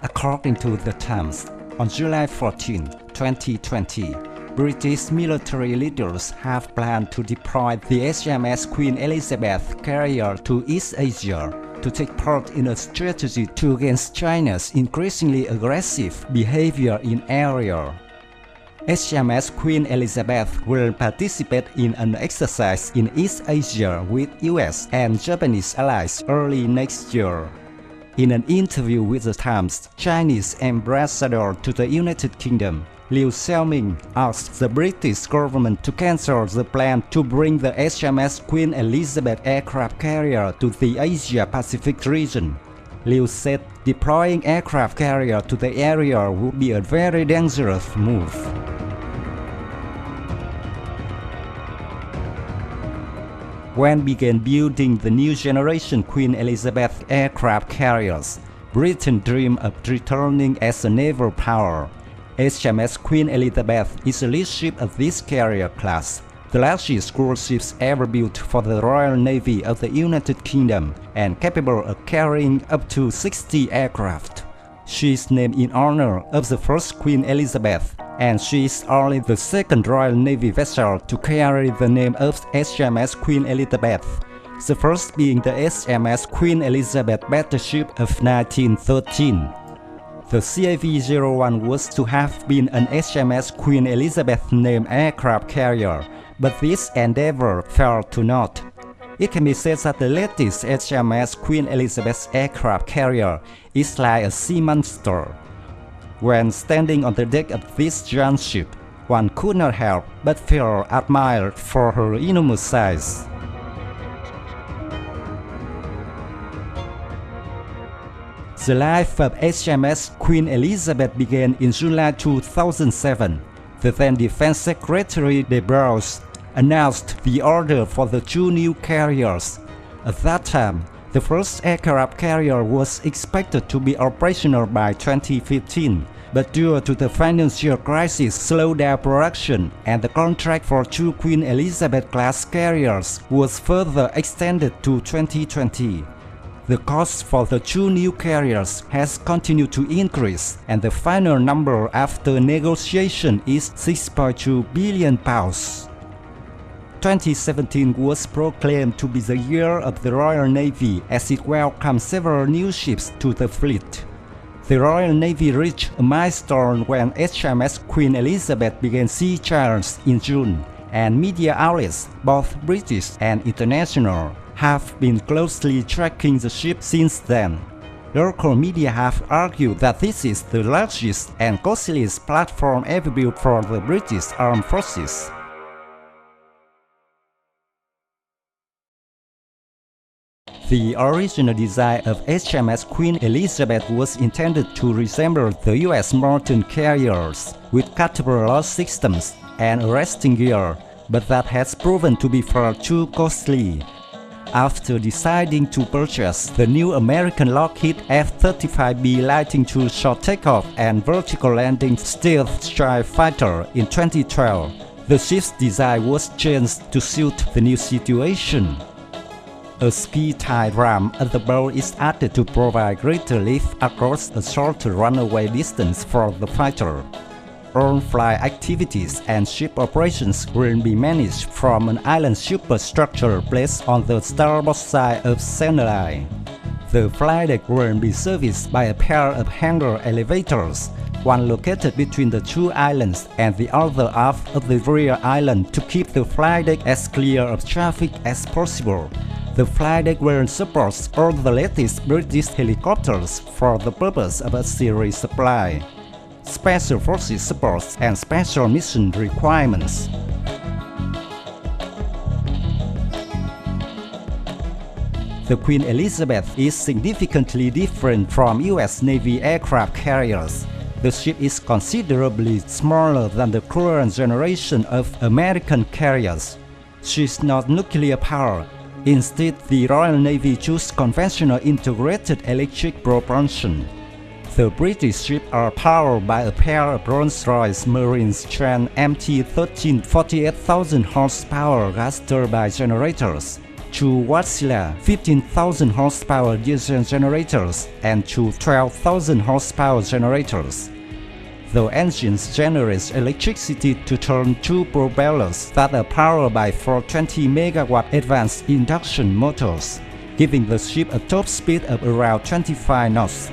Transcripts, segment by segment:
According to the Times, on July 14, 2020, British military leaders have planned to deploy the HMS Queen Elizabeth carrier to East Asia to take part in a strategy to against China's increasingly aggressive behavior in area. HMS Queen Elizabeth will participate in an exercise in East Asia with US and Japanese allies early next year. In an interview with the Times, Chinese ambassador to the United Kingdom, Liu Xiaoming, asked the British government to cancel the plan to bring the HMS Queen Elizabeth aircraft carrier to the Asia-Pacific region. Liu said deploying aircraft carrier to the area would be a very dangerous move. When began building the new generation Queen Elizabeth aircraft carriers, Britain dreamed of returning as a naval power. HMS Queen Elizabeth is the lead ship of this carrier class, the largest cruise ships ever built for the Royal Navy of the United Kingdom and capable of carrying up to 60 aircraft. She is named in honor of the first Queen Elizabeth, and she is only the second Royal Navy vessel to carry the name of HMS Queen Elizabeth, the first being the HMS Queen Elizabeth battleship of 1913. The CAV-01 was to have been an HMS Queen Elizabeth named aircraft carrier, but this endeavor fell to naught. It can be said that the latest HMS Queen Elizabeth aircraft carrier is like a sea monster. When standing on the deck of this giant ship, one could not help but feel admired for her enormous size. The life of HMS Queen Elizabeth began in July 2007. The then Defense Secretary de Broglie announced the order for the two new carriers. At that time, the first aircraft carrier was expected to be operational by 2015, but due to the financial crisis slowed down production, and the contract for two Queen Elizabeth-class carriers was further extended to 2020. The cost for the two new carriers has continued to increase, and the final number after negotiation is £6.2 billion. 2017 was proclaimed to be the year of the Royal Navy as it welcomed several new ships to the fleet. The Royal Navy reached a milestone when HMS Queen Elizabeth began sea trials in June, and media outlets, both British and international, have been closely tracking the ship since then. Local media have argued that this is the largest and costliest platform ever built for the British Armed Forces. The original design of HMS Queen Elizabeth was intended to resemble the US Morton carriers, with catapult systems and arresting gear, but that has proven to be far too costly. After deciding to purchase the new American Lockheed F-35B Lightning II short takeoff and vertical landing stealth strike fighter in 2012, the ship's design was changed to suit the new situation. A ski-tied ram at the bow is added to provide greater lift across a shorter runaway distance for the fighter. All flight activities and ship operations will be managed from an island superstructure placed on the starboard side of center line. The flight deck will be serviced by a pair of hangar elevators, one located between the two islands and the other aft of the rear island to keep the flight deck as clear of traffic as possible. The flight deck will support all the latest British helicopters for the purpose of auxiliary supply, special forces supports and special mission requirements. The Queen Elizabeth is significantly different from US Navy aircraft carriers. The ship is considerably smaller than the current generation of American carriers. She is not nuclear powered. Instead, the Royal Navy chose conventional integrated electric propulsion. The British ships are powered by a pair of Rolls-Royce Marine Trent MT-13 48,000 horsepower gas turbine generators. 2 Wärtsilä 15,000 horsepower diesel generators, and 2 12,000 horsepower generators. The engines generate electricity to turn 2 propellers that are powered by 420 MW advanced induction motors, giving the ship a top speed of around 25 knots.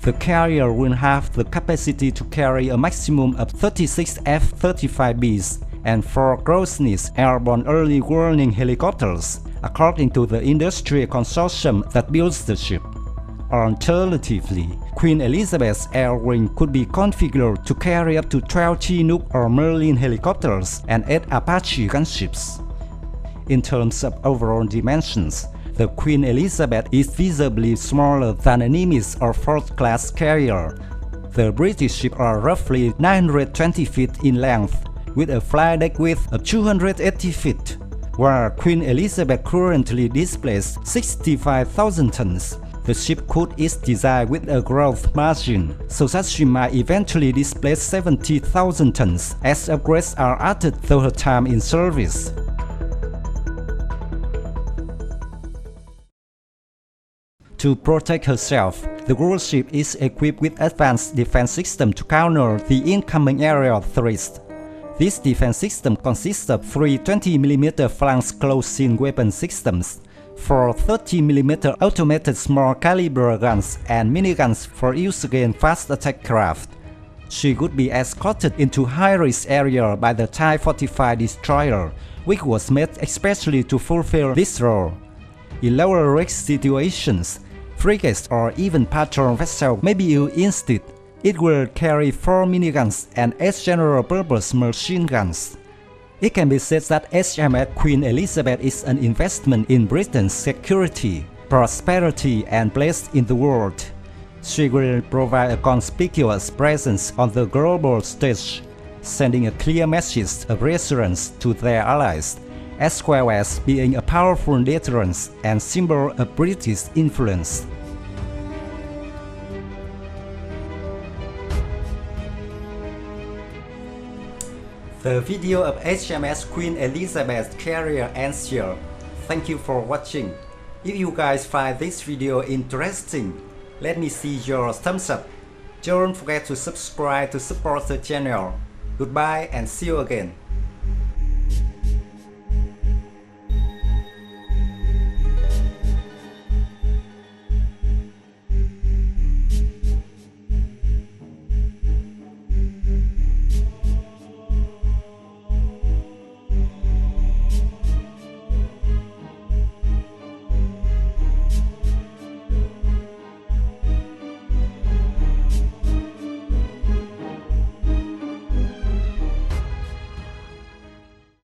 The carrier will have the capacity to carry a maximum of 36 F-35Bs and 4 cruise airborne early warning helicopters, according to the industry consortium that builds the ship. Alternatively, Queen Elizabeth's air wing could be configured to carry up to 12 Chinook or Merlin helicopters and 8 Apache gunships. In terms of overall dimensions, the Queen Elizabeth is visibly smaller than a Nimitz or fourth-class carrier. The British ships are roughly 920 feet in length, with a flight deck width of 280 feet, while Queen Elizabeth currently displays 65,000 tons. The ship code is designed with a growth margin, so that she might eventually displace 70,000 tons as upgrades are added through her time in service. To protect herself, the warship is equipped with advanced defense system to counter the incoming aerial threats. This defense system consists of 3 20mm flank close-in weapon systems, 4 30mm automated small caliber guns, and miniguns for use against fast attack craft. She could be escorted into high-risk area by the Type 45 destroyer, which was made especially to fulfill this role. In lower risk situations, frigates or even patrol vessels may be used instead. It will carry 4 miniguns and 8 general-purpose machine guns. It can be said that HMS Queen Elizabeth is an investment in Britain's security, prosperity, and place in the world. She will provide a conspicuous presence on the global stage, sending a clear message of reassurance to their allies, as well as being a powerful deterrent and symbol of British influence. The video of HMS Queen Elizabeth carrier ends here. Thank you for watching. If you guys find this video interesting, let me see your thumbs up. Don't forget to subscribe to support the channel. Goodbye and see you again.